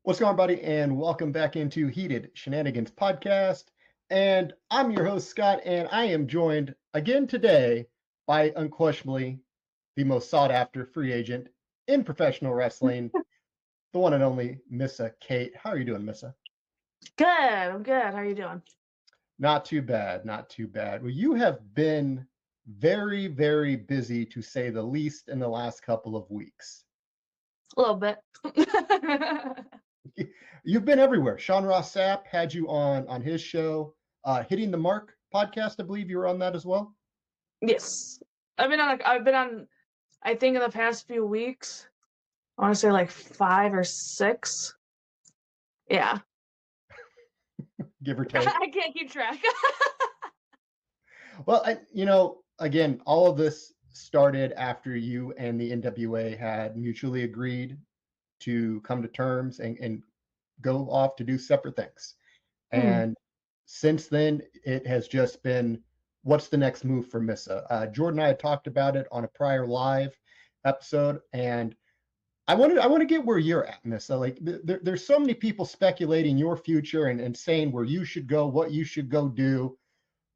What's going on, buddy? And welcome back into Heated Shenanigans Podcast. And I'm your host, Scott, and I am joined again today by unquestionably the most sought after free agent in professional wrestling, the one and only Missa Kate. How are you doing, Missa? Good. I'm good. How are you doing? Not too bad, not too bad. Well, you have been very, very busy to say the least in the last couple of weeks. A little bit. You've been everywhere. Sean Ross Sapp had you on his show, Hitting the Mark podcast. I believe you were on that as well. Yes. I've been on I think in the past few weeks, I want to say like 5 or 6. Yeah. Give or take. I can't keep track. Well, again, all of this started after you and the NWA had mutually agreed to come to terms and go off to do separate things. And since then, it has just been, what's the next move for Missa? Jordan and I had talked about it on a prior live episode, and I want to get where you're at, Missa. Like, there's so many people speculating your future and saying where you should go, what you should go do.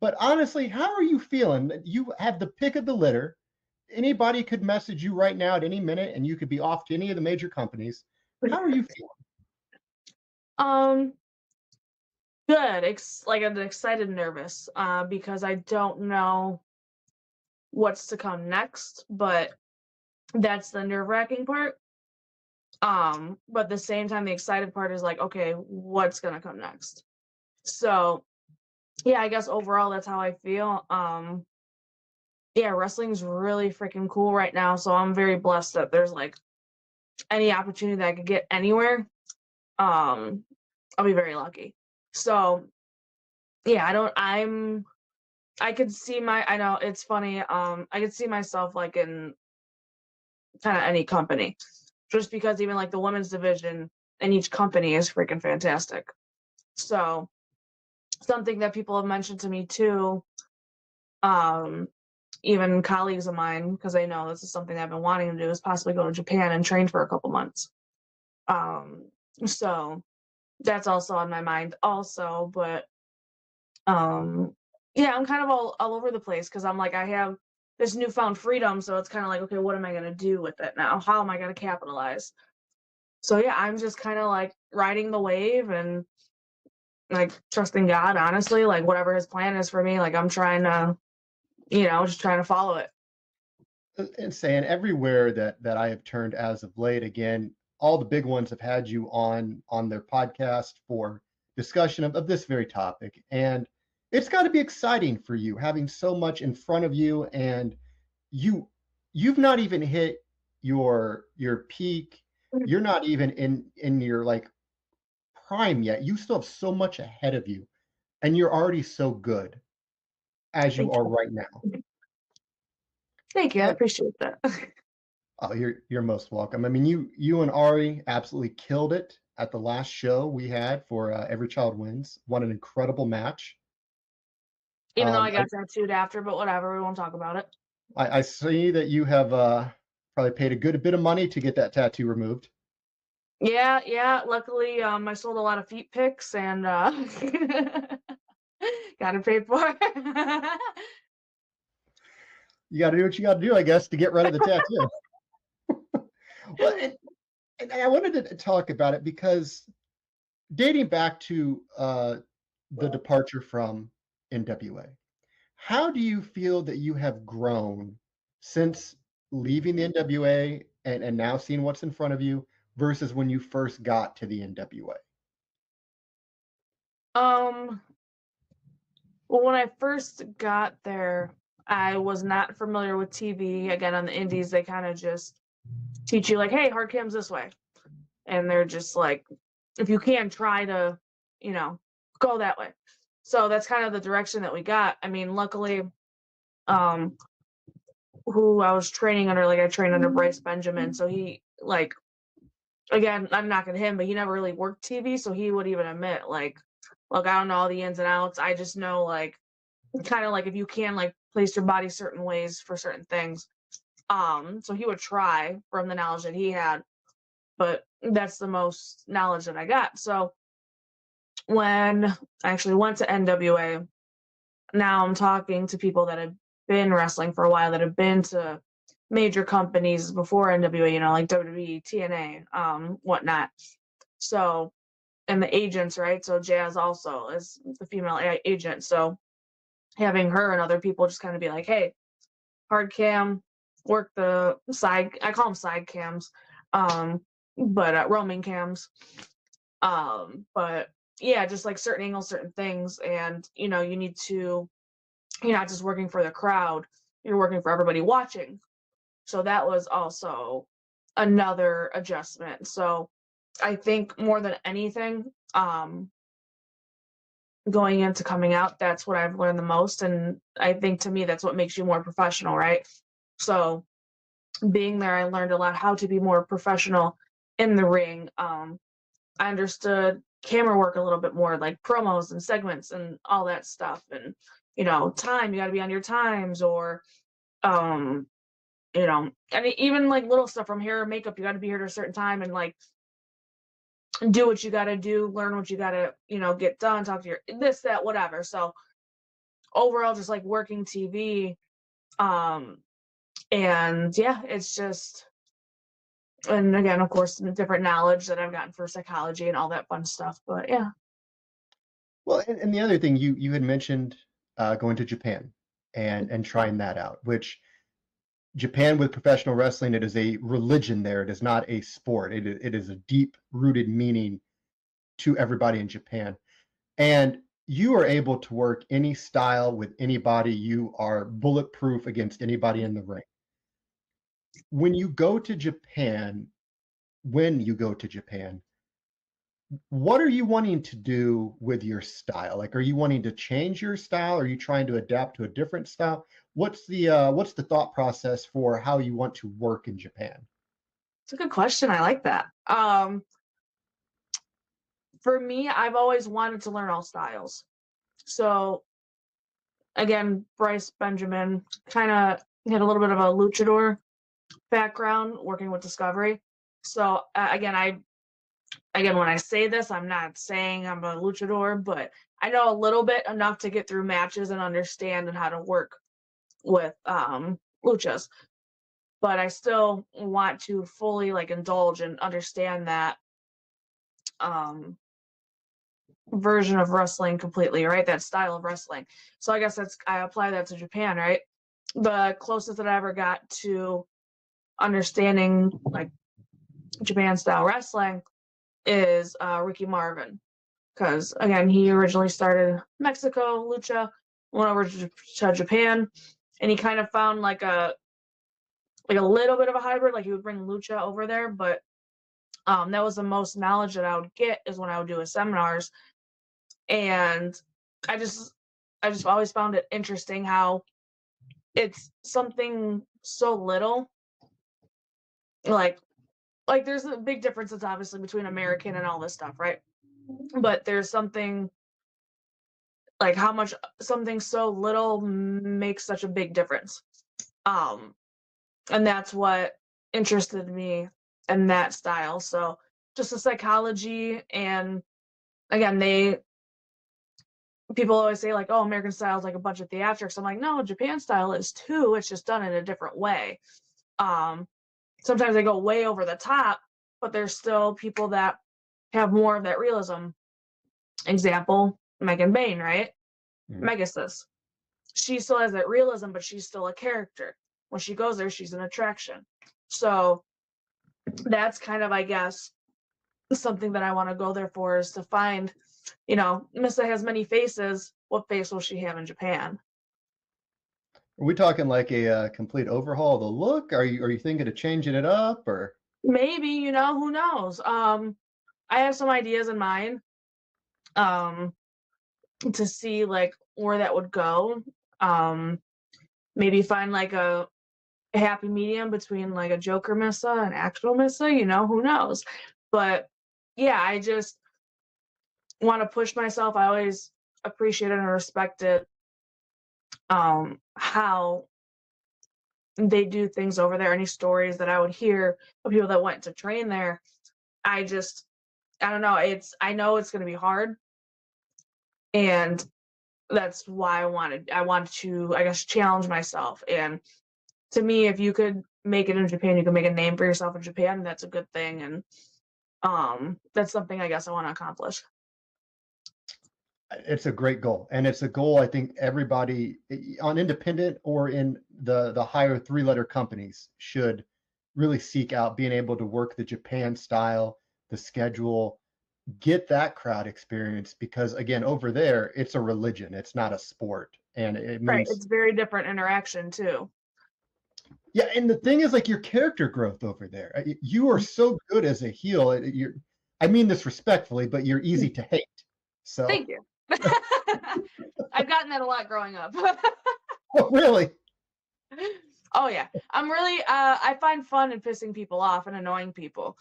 But honestly, how are you feeling? You have the pick of the litter. Anybody could message you right now at any minute, and you could be off to any of the major companies. How are you feeling? Good. I'm excited, nervous, because I don't know what's to come next, but that's the nerve-wracking part. But at the same time, the excited part is like, okay, what's gonna come next? So yeah, I guess overall that's how I feel. Yeah, wrestling's really freaking cool right now, so I'm very blessed that there's like any opportunity that I could get anywhere. I'll be very lucky. So yeah, I could see I know it's funny, I could see myself like in kind of any company. Just because even like the women's division in each company is freaking fantastic. So something that people have mentioned to me too, even colleagues of mine, because I know this is something I've been wanting to do, is possibly go to Japan and train for a couple months. So that's also on my mind also, but yeah, I'm kind of all over the place because I'm like, I have this newfound freedom, so it's kind of like, okay, what am I gonna do with it now? How am I gonna capitalize? So yeah, I'm just kind of like riding the wave and like trusting God, honestly, like whatever his plan is for me, like I'm trying to, just trying to follow it. And saying everywhere that I have turned as of late, again, all the big ones have had you on their podcast for discussion of this very topic. And it's got to be exciting for you having so much in front of you, and you've not even hit your peak. You're not even in your like prime yet. You still have so much ahead of you, and you're already so good as you Thank are you. right now. Thank you. I And appreciate that. oh, you're most welcome. I mean, you and Ari absolutely killed it at the last show we had for Every Child Wins. What an incredible match. Even though I I, got tattooed after, but whatever, we won't talk about it. I see that you have probably paid a good bit of money to get that tattoo removed. Yeah. Luckily, I sold a lot of feet pics and got it paid for. You got to do what you got to do, I guess, to get rid of the tattoo. Well, and I wanted to talk about it because dating back to the departure from NWA, how do you feel that you have grown since leaving the NWA and now seeing what's in front of you versus when you first got to the NWA? Um, well, when I first got there, I was not familiar with TV. Again, on the indies, they kind of just teach you like, hey, hard cam's this way. And they're just like, if you can try to, go that way. So that's kind of the direction that we got. I mean, luckily, who I was training under, like I trained under Bryce Benjamin. So he like, again, I'm not gonna him, but he never really worked TV. So he would even admit like, look, I don't know all the ins and outs. I just know like kind of like if you can like place your body certain ways for certain things. So he would try from the knowledge that he had. But that's the most knowledge that I got. So when I actually went to NWA, now I'm talking to people that have been wrestling for a while, that have been to major companies before NWA, like WWE, TNA, whatnot. So, and the agents, right? So Jazz also is the female agent. So having her and other people just kind of be like, hey, hard cam, work the side. I call them side cams, um, but roaming cams. But yeah, just like certain angles, certain things, and you need to. You're not just working for the crowd; you're working for everybody watching. So that was also another adjustment. So I think more than anything, going into coming out, that's what I've learned the most, and I think to me that's what makes you more professional, right? So being there, I learned a lot how to be more professional in the ring. I understood camera work a little bit more, like promos and segments and all that stuff. And, time, you got to be on your times, or, um, and even like little stuff from hair or makeup, you got to be here at a certain time and like do what you got to do, learn what you got to, get done, talk to your this, that, whatever. So overall, just like working TV. Um, and yeah, it's just, and again, of course, the different knowledge that I've gotten for psychology and all that fun stuff. But yeah, Well, and the other thing you had mentioned going to Japan and trying that out, which Japan with professional wrestling, it is a religion there. It is not a sport. It is a deep rooted meaning to everybody in Japan. And you are able to work any style with anybody. You are bulletproof against anybody in the ring. When you go to Japan, when you go to Japan, what are you wanting to do with your style? Like, are you wanting to change your style? Are you trying to adapt to a different style? What's the thought process for how you want to work in Japan? it's a good question. I like that. For me, I've always wanted to learn all styles. So again, Bryce Benjamin kind of had a little bit of a luchador background working with Discovery. So again, when I say this, I'm not saying I'm a luchador, but I know a little bit enough to get through matches and understand and how to work with luchas. But I still want to fully like indulge and understand that um version of wrestling completely, right? That style of wrestling. So I guess I apply that to Japan, right? The closest that I ever got to understanding like Japan style wrestling is Ricky Marvin, because again, he originally started Mexico lucha, went over to Japan, and he kind of found like a little bit of a hybrid. Like he would bring lucha over there, but that was the most knowledge that I would get is when I would do his seminars, and I just I just always found it interesting how it's something so little, like there's a big difference. It's obviously between American and all this stuff, right? But there's something like how much something so little makes such a big difference. Um, and that's what interested me in that style. So just the psychology, and again, they people always say like, oh, American style is like a bunch of theatrics. I'm like, no, Japan style is too. It's just done in a different way. Um, Sometimes they go way over the top, but there's still people that have more of that realism. Example, Megan Bain, right? Mhm. Megasis. She still has that realism, but she's still a character. When she goes there, she's an attraction. So that's kind of, I guess, something that I want to go there for, is to find, Missa has many faces. What face will she have in Japan? Are we talking like a complete overhaul of the look? Are you thinking of changing it up or? Maybe, who knows? I have some ideas in mind, um, to see like where that would go. Um, Maybe find like a happy medium between like a Joker Missa and actual Missa, who knows? But yeah, I just want to push myself. I always appreciated and respected how they do things over there. Any stories that I would hear of people that went to train there, I just I don't know, I know it's gonna be hard, and that's why I wanted to, I guess, challenge myself, and to me, if you could make it in Japan, you can make a name for yourself in Japan, that's a good thing, and, that's something I guess I wanna accomplish. It's a great goal, and it's a goal I think everybody on independent or in the higher three-letter companies should really seek out being able to work the Japan style, the schedule, get that crowd experience because again, over there, it's a religion, it's not a sport, and it Right, means it's very different interaction too. yeah, and the thing is like your character growth over there. You are Mm, so good as a heel. You're I mean this respectfully, but you're mm, easy to hate. So, thank you. I've gotten that a lot growing up. oh, really? Oh, yeah. I find fun in pissing people off and annoying people.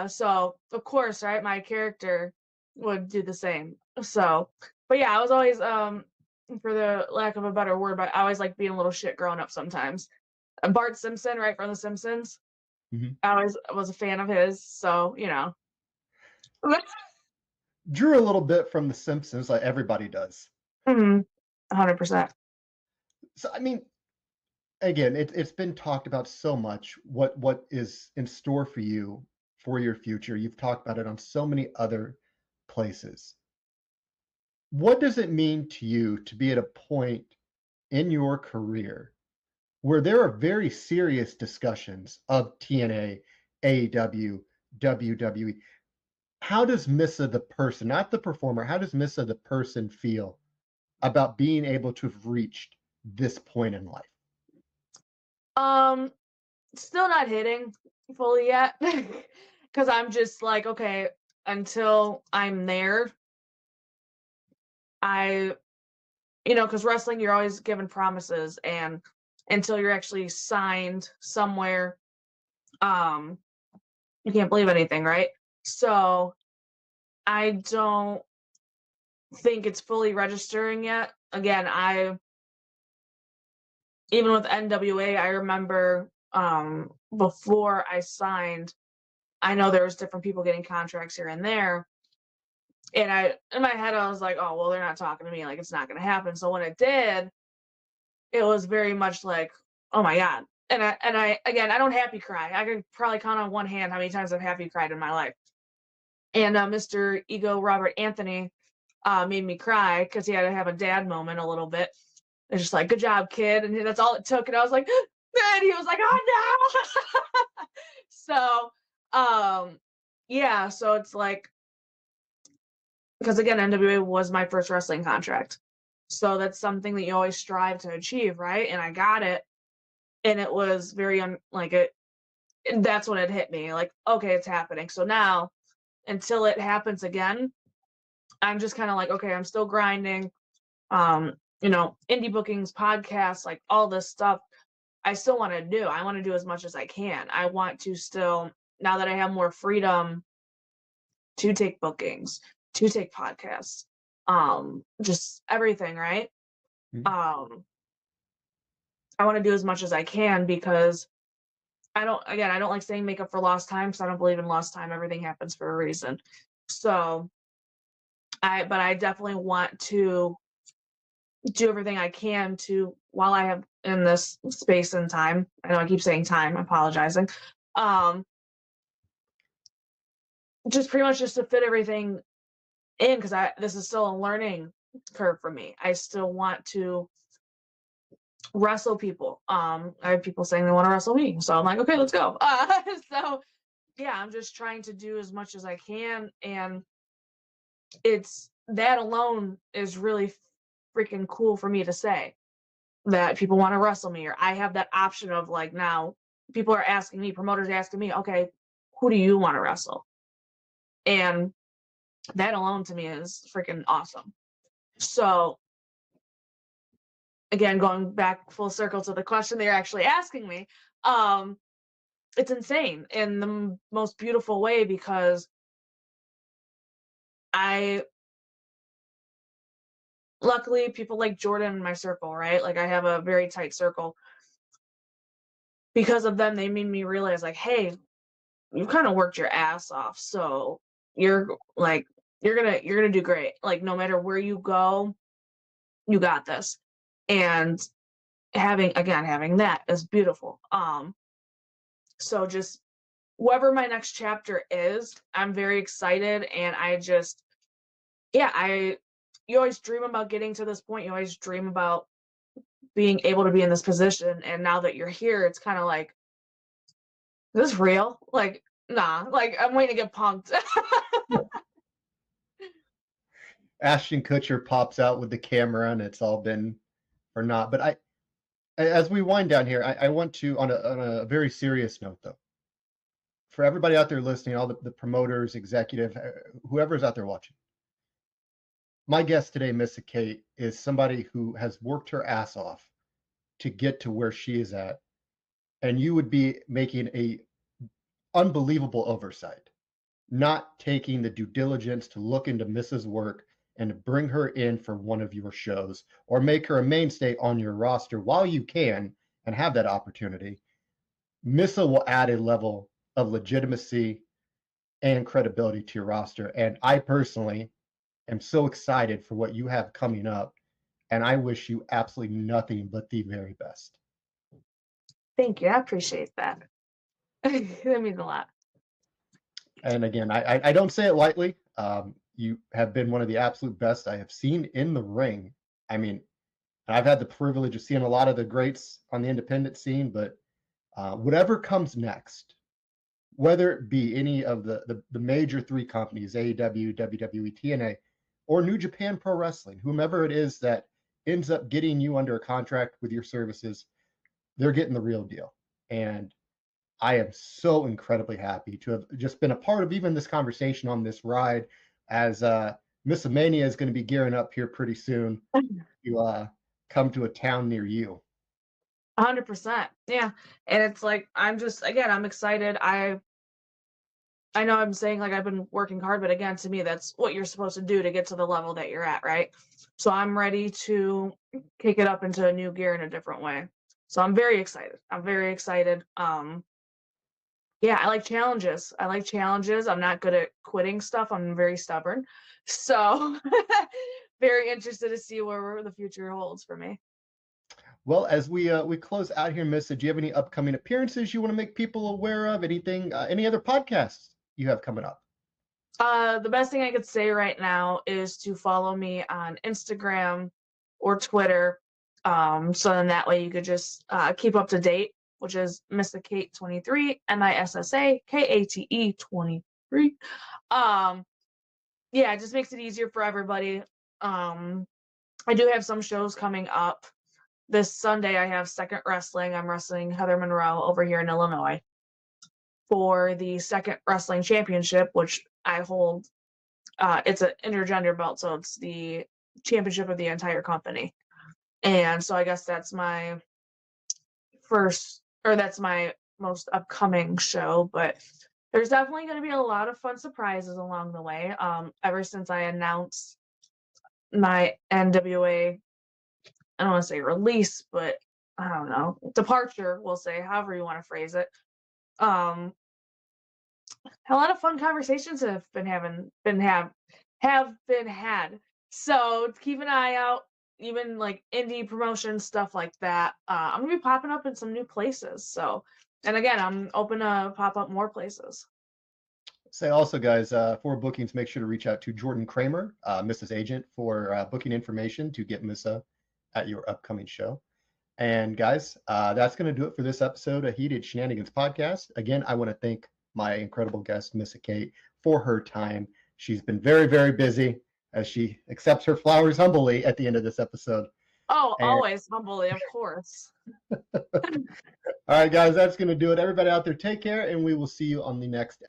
So of course, right, my character would do the same. So, but yeah, I was always, for the lack of a better word, but I always like being a little shit growing up sometimes. Bart Simpson, right, from The Simpsons. Mhm. I always was a fan of his, so, you know. Drew a little bit from The Simpsons, like everybody does. Mhm. 100%. So, I mean, again, it's been talked about so much what is in store for you for your future. You've talked about it on so many other places. What does it mean to you to be at a point in your career where there are very serious discussions of TNA, AEW, WWE? How does Missa the person, not the performer, how does Missa the person feel about being able to have reached this point in life? Um, Still not hitting fully yet, because 'cause I'm just like, "Okay, until I'm there, I" because wrestling, you're always given promises, and until you're actually signed somewhere, um, you can't believe anything, right? So, I don't think it's fully registering yet. Again, I even with NWA, I remember, before I signed, I know there was different people getting contracts here and there, and in my head, I was like, "Oh, well, they're not talking to me, like, it's not gonna happen." So when it did, it was very much like, "Oh my god." And I again, I don't happy cry. I could probably count on one hand how many times I've happy cried in my life. And, Mr. Ego Robert Anthony, made me cry because he had to have a dad moment a little bit. It's just like, "Good job, kid," and that's all it took, and I was like, and he was like, "Oh, no!" So, yeah, so it's like because again, NWA was my first wrestling contract. So that's something that you always strive to achieve, right? And I got it, and it was very like it. And that's when it hit me, like, okay, it's happening. So now, until it happens again, I'm just kind of like, okay, I'm still grinding. Indie bookings, podcasts, like all this stuff. I still want to do. I want to do as much as I can. I want to still, now that I have more freedom to take bookings, to take podcasts, just everything, right? Mhm. Um, I want to do as much as I can because I don't like saying make up for lost time because I don't believe in lost time. Everything happens for a reason. So but I definitely want to do everything I can to while I have in this space and time. I know I keep saying time, I'm apologizing. Um, just pretty much just to fit everything in because I this is still a learning curve for me. I still want to wrestle people. I have people saying they want to wrestle me. So I'm like, okay, let's go. So yeah, I'm just trying to do as much as I can. And it's that alone is really freaking cool for me to say that people want to wrestle me, or I have that option of like now people are asking me, promoters are asking me, okay, who do you want to wrestle? And that alone to me is freaking awesome. So again, going back full circle to the question they're actually asking me, um, it's insane in the most beautiful way because I luckily people like Jordan in my circle, right? Like I have a very tight circle. Because of them, they made me realize like, hey, you've kind of worked your ass off, so you're like you're gonna do great. Like no matter where you go, you got this. And having that is beautiful. So just whoever my next chapter is, I'm very excited, and I just yeah, I you always dream about getting to this point. You always dream about being able to be in this position, and now that you're here, it's kind of like, is this real? Like, nah, like I'm waiting to get punked. Ashton Kutcher pops out with the camera, and it's all been or not. But as we wind down here, I want to, on a very serious note, though, for everybody out there listening, all the promoters, executive, whoever's out there watching. My guest today, Missa Kate, is somebody who has worked her ass off to get to where she is at, and you would be making a unbelievable oversight, not taking the due diligence to look into Missa's work and to bring her in for one of your shows or make her a mainstay on your roster while you can and have that opportunity. Missa will add a level of legitimacy and credibility to your roster. And I personally am so excited for what you have coming up. And I wish you absolutely nothing but the very best. Thank you. I appreciate that. That means a lot. And again, I don't say it lightly. You have been one of the absolute best I have seen in the ring. I mean, I've had the privilege of seeing a lot of the greats on the independent scene, but whatever comes next, whether it be any of the major three companies, AEW, WWE, TNA, or New Japan Pro Wrestling, whomever it is that ends up getting you under a contract with your services, they're getting the real deal. And I am so incredibly happy to have just been a part of even this conversation on this ride, as Missa Mania is going to be gearing up here pretty soon to come to a town near you. 100%. Yeah. And it's like I'm excited. I know I'm saying like I've been working hard, but again, to me, that's what you're supposed to do to get to the level that you're at, right? So I'm ready to kick it up into a new gear in a different way. So I'm very excited. I'm very excited. Yeah, I like challenges. I like challenges. I'm not good at quitting stuff. I'm very stubborn. So very interested to see where the future holds for me. Well, as we close out here, Missa, do you have any upcoming appearances you want to make people aware of? Anything, any other podcasts you have coming up? The best thing I could say right now is to follow me on Instagram or Twitter. So then that way you could just keep up to date, which is Missa Kate 23, MISSAKATE 23. Yeah, it just makes it easier for everybody. I do have some shows coming up. This Sunday I have Second Wrestling. I'm wrestling Heather Monroe over here in Illinois for the Second Wrestling Championship, which I hold. It's an intergender belt, so it's the championship of the entire company. And so I guess that's my that's my most upcoming show, but there's definitely going to be a lot of fun surprises along the way. Ever since I announced my NWA, I don't want to say release, but I don't know, departure, we'll say, however you want to phrase it. A lot of fun conversations have been had. So keep an eye out, even like indie promotion stuff like that. I'm gonna be popping up in some new places. So, and again, I'm open to pop up more places. Say also, guys, for bookings, make sure to reach out to Jordan Kramer, Missa's agent, for booking information to get Missa at your upcoming show. And guys, that's going to do it for this episode of Heated Shenanigans Podcast. Again, I want to thank my incredible guest, Missa Kate, for her time. She's been very, very busy as she accepts her flowers humbly at the end of this episode. Oh, always humbly, of course. All right, guys, that's going to do it. Everybody out there, take care, and we will see you on the next